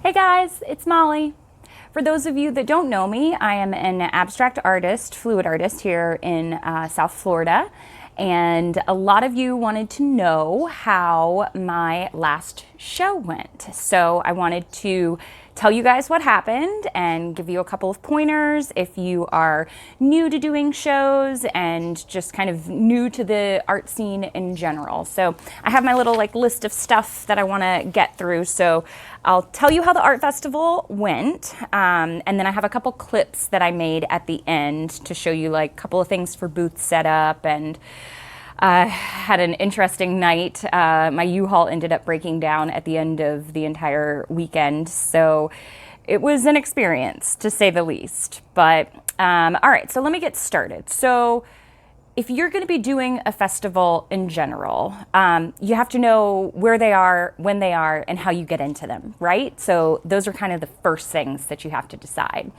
Hey guys, it's Molly. For those of you that don't know me, I am an abstract artist, fluid artist here in South Florida. And a lot of you wanted to know how my last show went. So I wanted to tell you guys what happened and give you a couple of pointers if you are new to doing shows and just kind of new to the art scene in general. So I have my little list of stuff that I want to get through. So I'll tell you how the art festival went, and then I have a couple clips that I made at the end to show you a couple of things for booth setup, and had an interesting night. My U-Haul ended up breaking down at the end of the entire weekend, so it was an experience to say the least. But all right, so let me get started. So if you're going to be doing a festival in general, you have to know where they are, when they are, and how you get into them, right? So those are kind of the first things that you have to decide.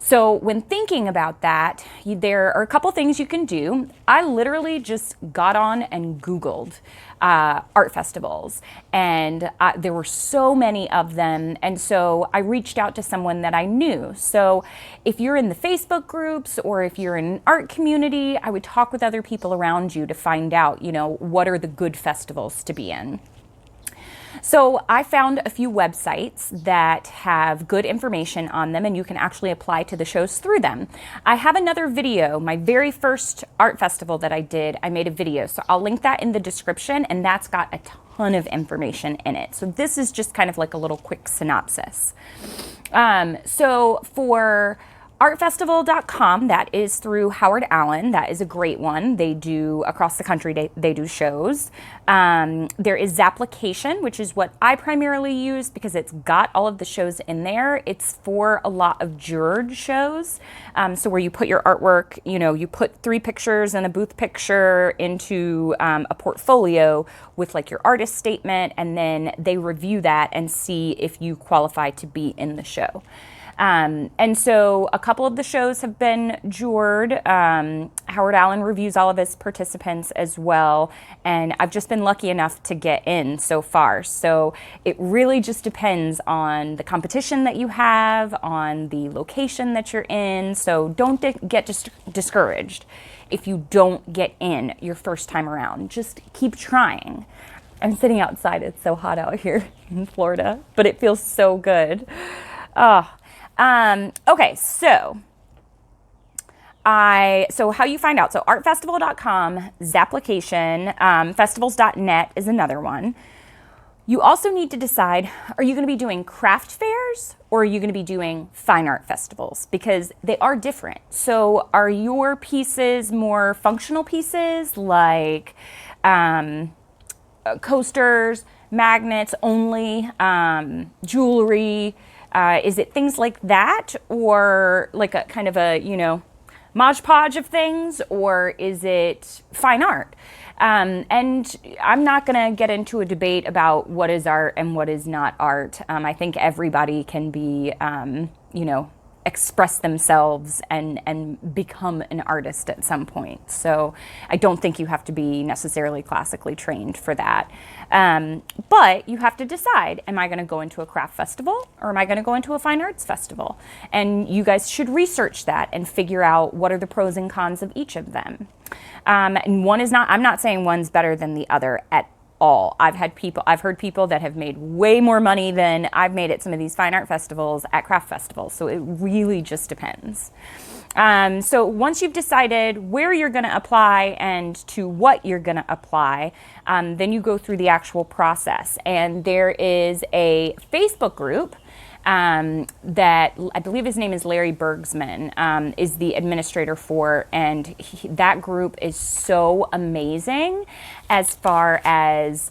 So when thinking about that, there are a couple things you can do. I literally just got on and Googled art festivals, and there were so many of them, and so I reached out to someone that I knew. So if you're in the Facebook groups or if you're in an art community, I would talk with other people around you to find out, what are the good festivals to be in. So I found a few websites that have good information on them, and you can actually apply to the shows through them. I have another video, my very first art festival that I did, I made a video. So I'll link that in the description, and that's got a ton of information in it. So this is just kind of like a little quick synopsis. So for artfestival.com, that is through Howard Allen. That is a great one. They do, across the country, they do shows. There is Zapplication, which is what I primarily use because it's got all of the shows in there. It's for a lot of juror shows. So where you put your artwork, you put 3 pictures and a booth picture into a portfolio with your artist statement, and then they review that and see if you qualify to be in the show. And so a couple of the shows have been jured. Howard Allen reviews all of his participants as well. And I've just been lucky enough to get in so far. So it really just depends on the competition that you have, on the location that you're in. So don't get discouraged if you don't get in your first time around. Just keep trying. I'm sitting outside. It's so hot out here in Florida, but it feels so good. Okay, so how you find out. So artfestival.com, Zapplication, festivals.net is another one. You also need to decide, are you going to be doing craft fairs or are you going to be doing fine art festivals? Because they are different. So are your pieces more functional pieces like coasters, magnets only, jewelry? Is it things like that, or like a kind of a, Mod Podge of things, or is it fine art? And I'm not going to get into a debate about what is art and what is not art. I think everybody can be, express themselves and become an artist at some point. So I don't think you have to be necessarily classically trained for that. But you have to decide, am I going to go into a craft festival or am I going to go into a fine arts festival? And you guys should research that and figure out what are the pros and cons of each of them. And I'm not saying one's better than the other at all. I've heard people that have made way more money than I've made at some of these fine art festivals at craft festivals. So it really just depends. So once you've decided where you're going to apply and to what you're going to apply, then you go through the actual process. And there is a Facebook group that I believe his name is Larry Bergsman, is the administrator for, and that group is so amazing as far as,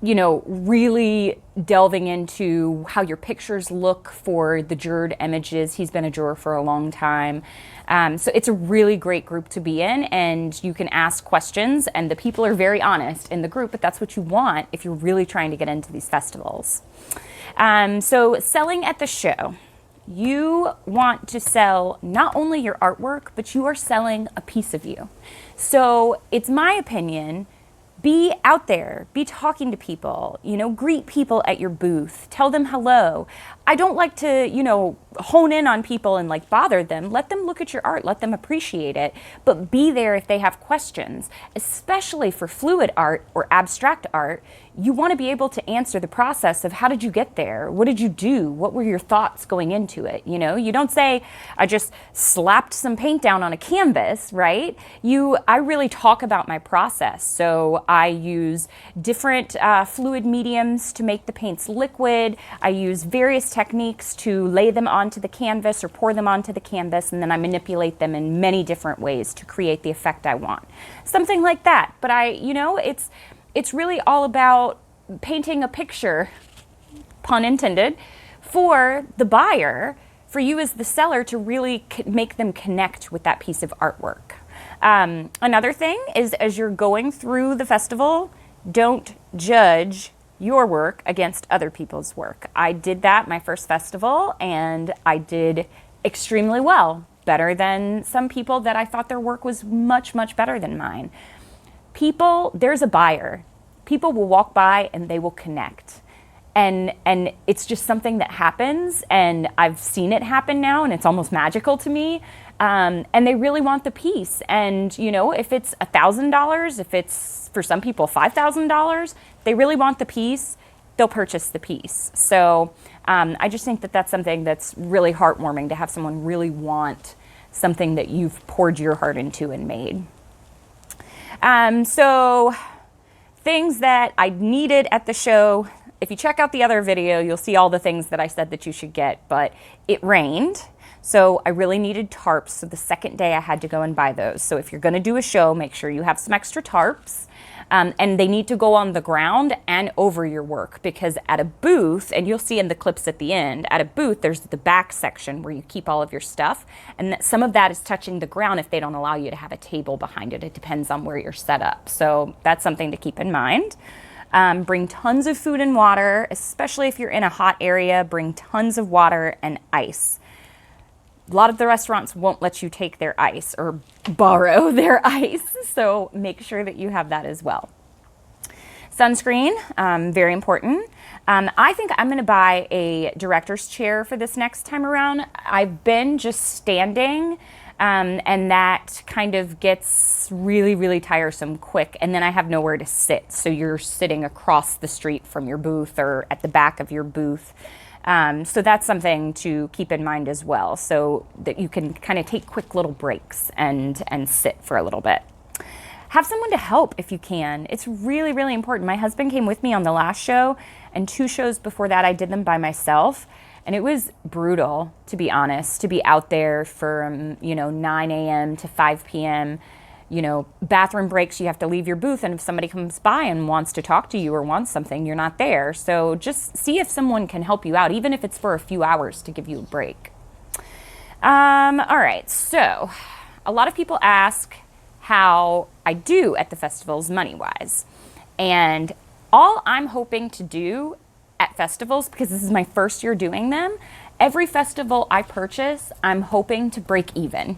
really delving into how your pictures look for the juror images. He's been a juror for a long time. So it's a really great group to be in, and you can ask questions, and the people are very honest in the group, but that's what you want if you're really trying to get into these festivals. So selling at the show, you want to sell not only your artwork, but you are selling a piece of you. So it's my opinion, Be out there, be talking to people, greet people at your booth, tell them hello. I don't like to, hone in on people and like bother them. Let them look at your art, let them appreciate it, but be there if they have questions, especially for fluid art or abstract art. You want to be able to answer the process of how did you get there? What did you do? What were your thoughts going into it? You don't say, I just slapped some paint down on a canvas, right? I really talk about my process. So I use different fluid mediums to make the paints liquid. I use various techniques to lay them onto the canvas or pour them onto the canvas, and then I manipulate them in many different ways to create the effect I want. Something like that. But it's really all about painting a picture, pun intended, for the buyer, for you as the seller to really make them connect with that piece of artwork. Another thing is, as you're going through the festival, don't judge your work against other people's work. I did that my first festival, and I did extremely well, better than some people that I thought their work was much, much better than mine. There's a buyer. People will walk by and they will connect. And it's just something that happens, and I've seen it happen now, and it's almost magical to me. And they really want the piece. And, if it's $1,000, if it's for some people $5,000, they really want the piece, they'll purchase the piece. So I just think that that's something that's really heartwarming, to have someone really want something that you've poured your heart into and made. So things that I needed at the show. If you check out the other video, you'll see all the things that I said that you should get, but it rained. So I really needed tarps. So the second day I had to go and buy those. So if you're going to do a show, make sure you have some extra tarps. And they need to go on the ground and over your work, because at a booth, and you'll see in the clips at the end, at a booth, there's the back section where you keep all of your stuff. And some of that is touching the ground if they don't allow you to have a table behind it. It depends on where you're set up. So that's something to keep in mind. Bring tons of food and water, especially if you're in a hot area. Bring tons of water and ice. A lot of the restaurants won't let you take their ice or borrow their ice, so make sure that you have that as well. Sunscreen, very important. I think I'm going to buy a director's chair for this next time around. I've been just standing, and that kind of gets really, really tiresome quick, and then I have nowhere to sit, so you're sitting across the street from your booth or at the back of your booth. So that's something to keep in mind as well, so that you can kind of take quick little breaks and sit for a little bit. Have someone to help if you can. It's really, really important. My husband came with me on the last show, and 2 shows before that I did them by myself, and it was brutal, to be honest, to be out there from 9 a.m. to 5 p.m. Bathroom breaks, you have to leave your booth, and if somebody comes by and wants to talk to you or wants something, you're not there. So just see if someone can help you out, even if it's for a few hours, to give you a break. All right, so a lot of people ask how I do at the festivals money-wise. And all I'm hoping to do at festivals, because this is my first year doing them, every festival I purchase, I'm hoping to break even.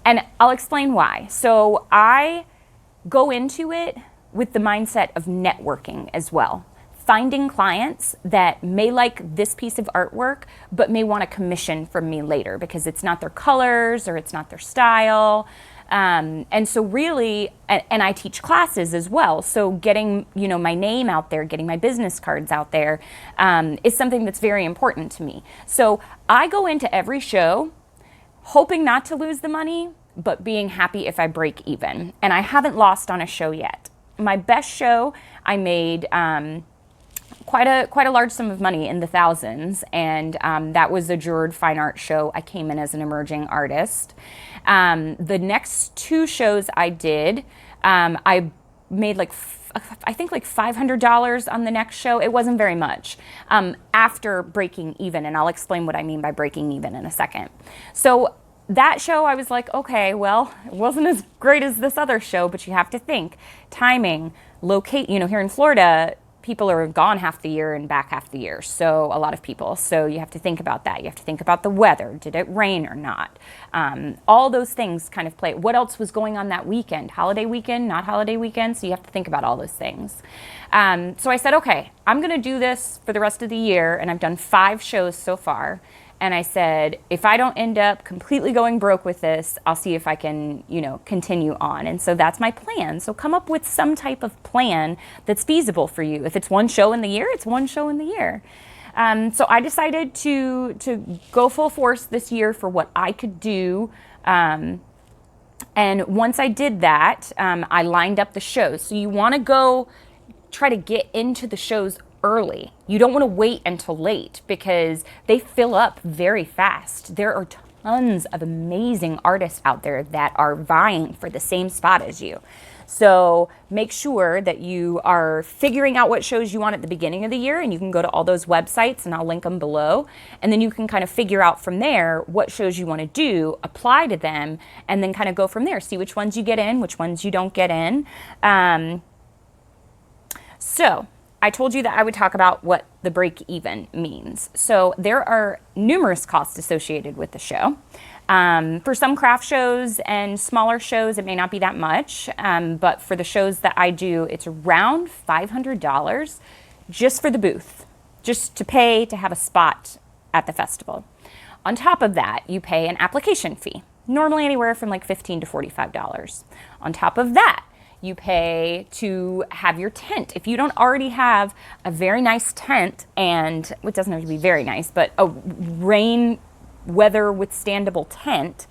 And I'll explain why. So I go into it with the mindset of networking as well. Finding clients that may like this piece of artwork, but may want a commission from me later because it's not their colors or it's not their style. And so really, and I teach classes as well. So getting, my name out there, getting my business cards out there, is something that's very important to me. So I go into every show hoping not to lose the money, but being happy if I break even. And I haven't lost on a show yet. My best show, I made quite a large sum of money, in the thousands, and that was a Juror Fine Art show. I came in as an emerging artist. The next 2 shows I did, I made I think $500 on the next show. It wasn't very much after breaking even, and I'll explain what I mean by breaking even in a second. So that show, I was like, okay, well, it wasn't as great as this other show, but you have to think timing, locate. Here in Florida, people are gone half the year and back half the year. So a lot of people. So you have to think about that. You have to think about the weather. Did it rain or not? All those things kind of play. What else was going on that weekend? Holiday weekend, not holiday weekend. So you have to think about all those things. So I said, okay, I'm going to do this for the rest of the year. And I've done 5 shows so far. And I said, if I don't end up completely going broke with this, I'll see if I can, continue on. And so that's my plan. So come up with some type of plan that's feasible for you. If it's 1 show in the year, it's 1 show in the year. So I decided to go full force this year for what I could do. And once I did that, I lined up the shows. So you want to go try to get into the shows early. You don't want to wait until late because they fill up very fast. There are tons of amazing artists out there that are vying for the same spot as you. So make sure that you are figuring out what shows you want at the beginning of the year, and you can go to all those websites and I'll link them below. And then you can kind of figure out from there what shows you want to do, apply to them, and then kind of go from there. See which ones you get in, which ones you don't get in. So I told you that I would talk about what the break even means. So there are numerous costs associated with the show. For some craft shows and smaller shows, it may not be that much. But for the shows that I do, it's around $500 just for the booth, just to pay to have a spot at the festival. On top of that, you pay an application fee, normally anywhere from like $15 to $45. On top of that, you pay to have your tent. If you don't already have a very nice tent, and it doesn't have to be very nice, but a rain weather withstandable tent,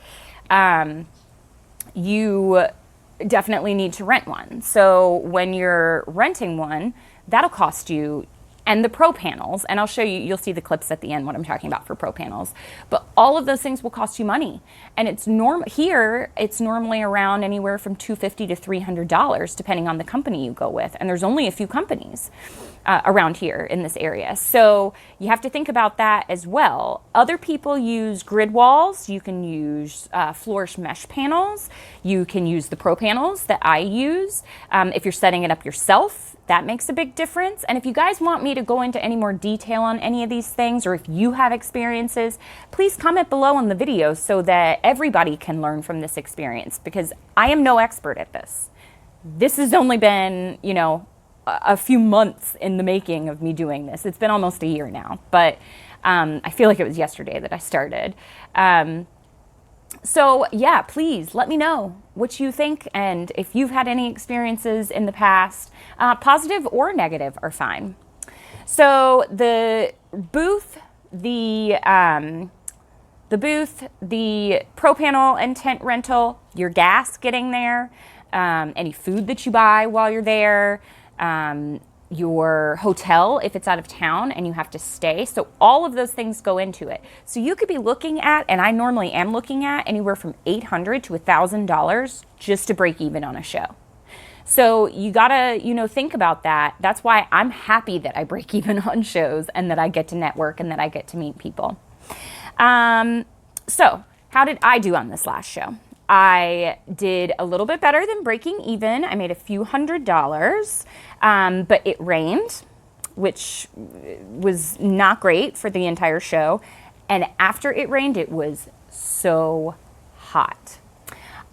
you definitely need to rent one. So when you're renting one, that'll cost you, and the pro panels, and I'll show you, you'll see the clips at the end what I'm talking about for pro panels, but all of those things will cost you money. And it's here, it's normally around anywhere from $250 to $300, depending on the company you go with. And there's only a few companies around here in this area. So you have to think about that as well. Other people use grid walls. You can use flourish mesh panels. You can use the pro panels that I use. If you're setting it up yourself, that makes a big difference. And if you guys want me to go into any more detail on any of these things, or if you have experiences, please comment below on the video so that everybody can learn from this experience, because I am no expert at this. This has only been, a few months in the making of me doing this. It's been almost a year now, but I feel like it was yesterday that I started. So yeah, please let me know what you think, and if you've had any experiences in the past, positive or negative are fine. So the booth, the pro panel and tent rental, your gas getting there, any food that you buy while you're there, your hotel if it's out of town and you have to stay. So all of those things go into it. So you could be looking at, and I normally am looking at, anywhere from $800 to $1,000 just to break even on a show. So you gotta, think about that. That's why I'm happy that I break even on shows and that I get to network and that I get to meet people. So how did I do on this last show? I did a little bit better than breaking even. I made a few $100s, but it rained, which was not great for the entire show. And after it rained, it was so hot.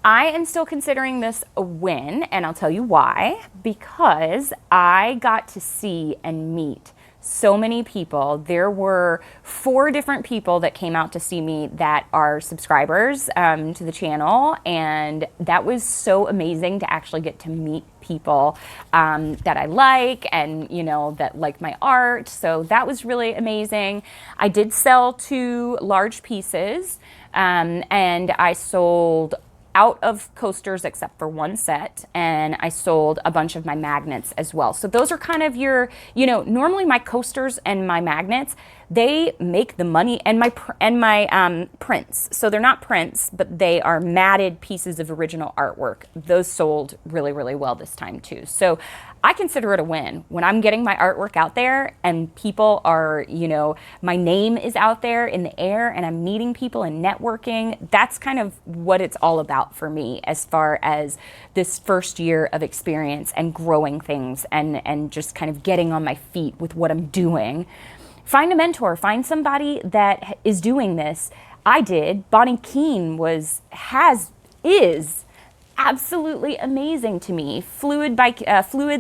I am still considering this a win, and I'll tell you why. Because I got to see and meet so many people. There were 4 different people that came out to see me that are subscribers to the channel, and that was so amazing to actually get to meet people that I like and that like my art. So that was really amazing. I did sell 2 large pieces, and I sold out of coasters except for 1 set, and I sold a bunch of my magnets as well. So those are kind of your, normally my coasters and my magnets, they make the money, and my prints. So they're not prints, but they are matted pieces of original artwork. Those sold really, really well this time too. So I consider it a win when I'm getting my artwork out there and people are, my name is out there in the air and I'm meeting people and networking. That's kind of what it's all about out for me as far as this first year of experience and growing things and just kind of getting on my feet with what I'm doing. Find a mentor, find somebody that is doing this. I did. Bonnie Keene is absolutely amazing to me. Fluids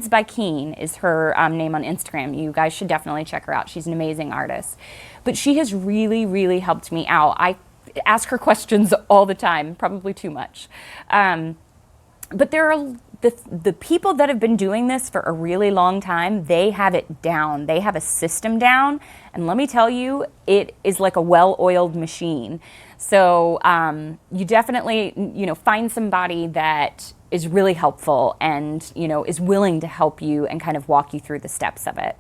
by Keene is her name on Instagram. You guys should definitely check her out. She's an amazing artist. But she has really, really helped me out. I ask her questions all the time, probably too much. But there are the people that have been doing this for a really long time, they have it down. They have a system down. And let me tell you, it is like a well-oiled machine. So you definitely, find somebody that is really helpful and, is willing to help you and kind of walk you through the steps of it.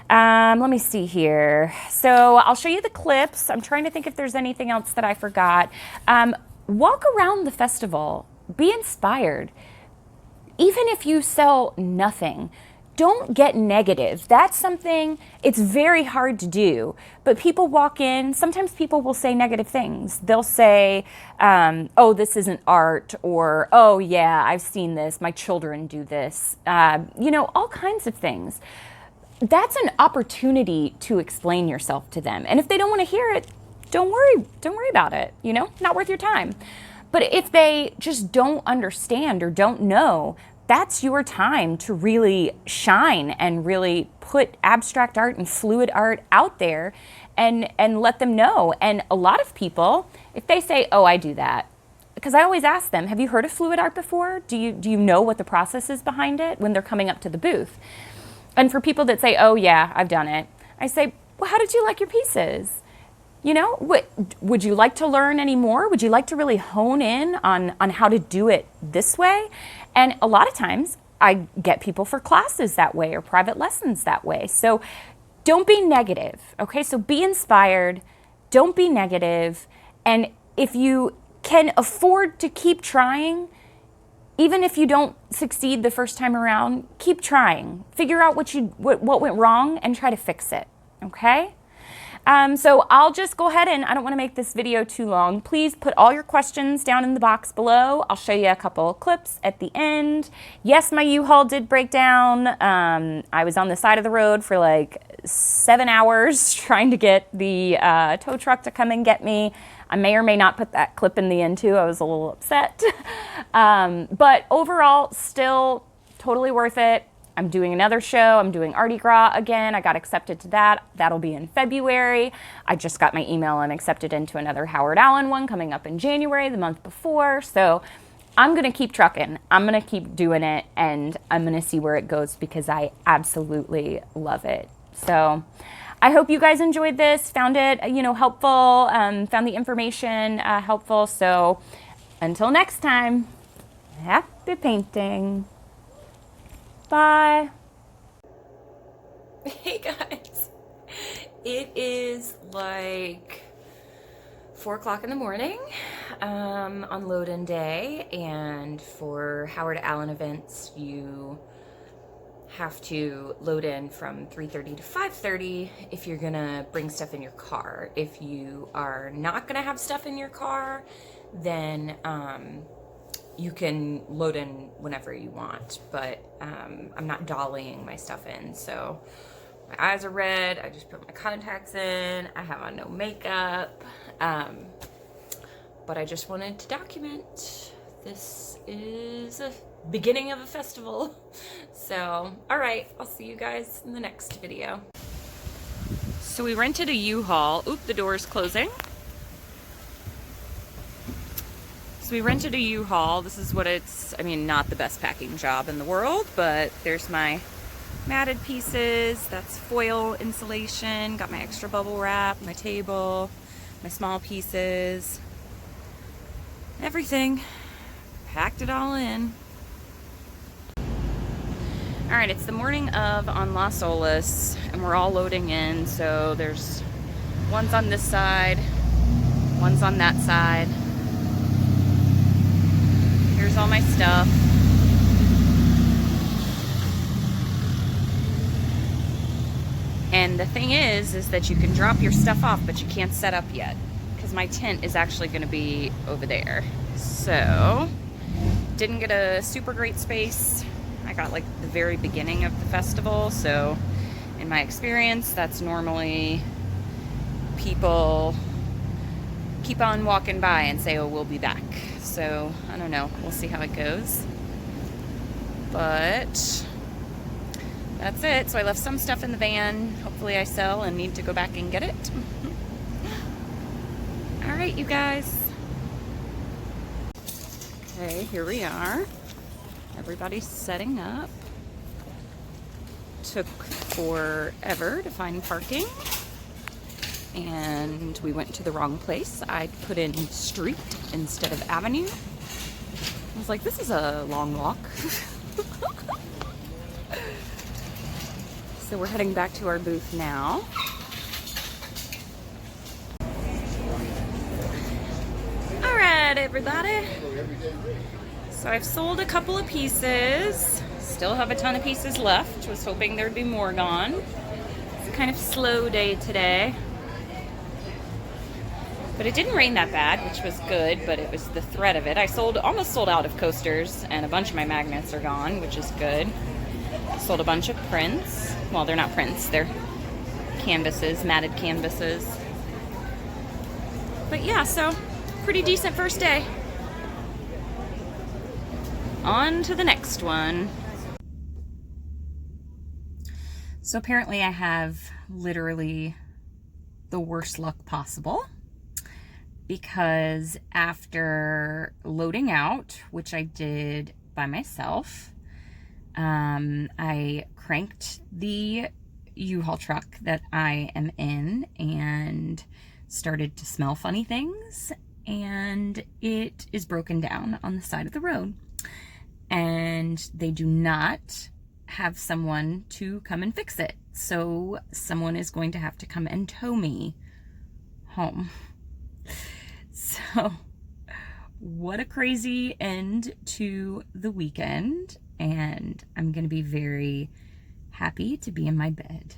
Let me see here. So I'll show you the clips. I'm trying to think if there's anything else that I forgot. Walk around the festival. Be inspired. Even if you sell nothing, don't get negative. That's something, it's very hard to do. But people walk in, sometimes people will say negative things. They'll say, oh, this isn't art, or, oh yeah, I've seen this, my children do this. All kinds of things. That's an opportunity to explain yourself to them. And if they don't want to hear it, don't worry about it, not worth your time. But if they just don't understand or don't know, that's your time to really shine and really put abstract art and fluid art out there and let them know. And a lot of people, if they say, oh, I do that, because I always ask them, have you heard of fluid art before? Do you know what the process is behind it when they're coming up to the booth? And for people that say, oh yeah, I've done it, I say, well, how did you like your pieces? Would you like to learn any more? Would you like to really hone in on how to do it this way? And a lot of times I get people for classes that way or private lessons that way. So don't be negative, okay? So be inspired, don't be negative. And if you can afford to keep trying, even if you don't succeed the first time around, keep trying. Figure out what went wrong and try to fix it, okay? So I'll just go ahead and I don't want to make this video too long. Please put all your questions down in the box below. I'll show you a couple of clips at the end. Yes, my U-Haul did break down. I was on the side of the road for like 7 hours trying to get the tow truck to come and get me. I may or may not put that clip in the end too. I was a little upset. But overall, still totally worth it. I'm doing another show. I'm doing Mardi Gras again. I got accepted to that. That'll be in February. I just got my email and accepted into another Howard Allen one coming up in January, the month before. So I'm going to keep trucking. I'm going to keep doing it, and I'm going to see where it goes because I absolutely love it. So I hope you guys enjoyed this, found it, helpful, found the information helpful. So until next time, happy painting. Bye. Hey guys, it is like 4 o'clock in the morning on load-in day, and for Howard Allen events you have to load in from 3:30 to 5:30 if you're gonna bring stuff in your car. If you are not gonna have stuff in your car, then you can load in whenever you want, but I'm not dollying my stuff in. So my eyes are red, I just put my contacts in, I have on no makeup, but I just wanted to document this is a beginning of a festival. So, all right, I'll see you guys in the next video. So we rented a U-Haul. Oop, the door is closing. So we rented a U-Haul. This is what not the best packing job in the world, but there's my matted pieces. That's foil insulation. Got my extra bubble wrap, my table, my small pieces, everything. Packed it all in. All right, it's the morning of on Las Olas, and we're all loading in. So there's one's on this side, one's on that side. Here's all my stuff. And the thing is that you can drop your stuff off, but you can't set up yet because my tent is actually going to be over there. So didn't get a super great space. I got like the very beginning of the festival, so in my experience, that's normally people keep on walking by and say, oh, we'll be back. So I don't know, we'll see how it goes. But that's it. So I left some stuff in the van. Hopefully I sell and need to go back and get it. All right, you guys. Okay, here we are. Everybody's setting up. Took forever to find parking. And we went to the wrong place. I put in street instead of avenue. I was like, this is a long walk. So we're heading back to our booth now. All right, everybody. So I've sold a couple of pieces. Still have a ton of pieces left. Was hoping there'd be more gone. It's a kind of slow day today. But it didn't rain that bad, which was good, but it was the threat of it. I almost sold out of coasters, and a bunch of my magnets are gone, which is good. I sold a bunch of prints. Well, they're not prints, they're canvases, matted canvases. But yeah, so pretty decent first day. On to the next one. So apparently I have literally the worst luck possible, because after loading out, which I did by myself, I cranked the U-Haul truck that I am in and started to smell funny things, and it is broken down on the side of the road. And they do not have someone to come and fix it. So someone is going to have to come and tow me home. So what a crazy end to the weekend. And I'm going to be very happy to be in my bed.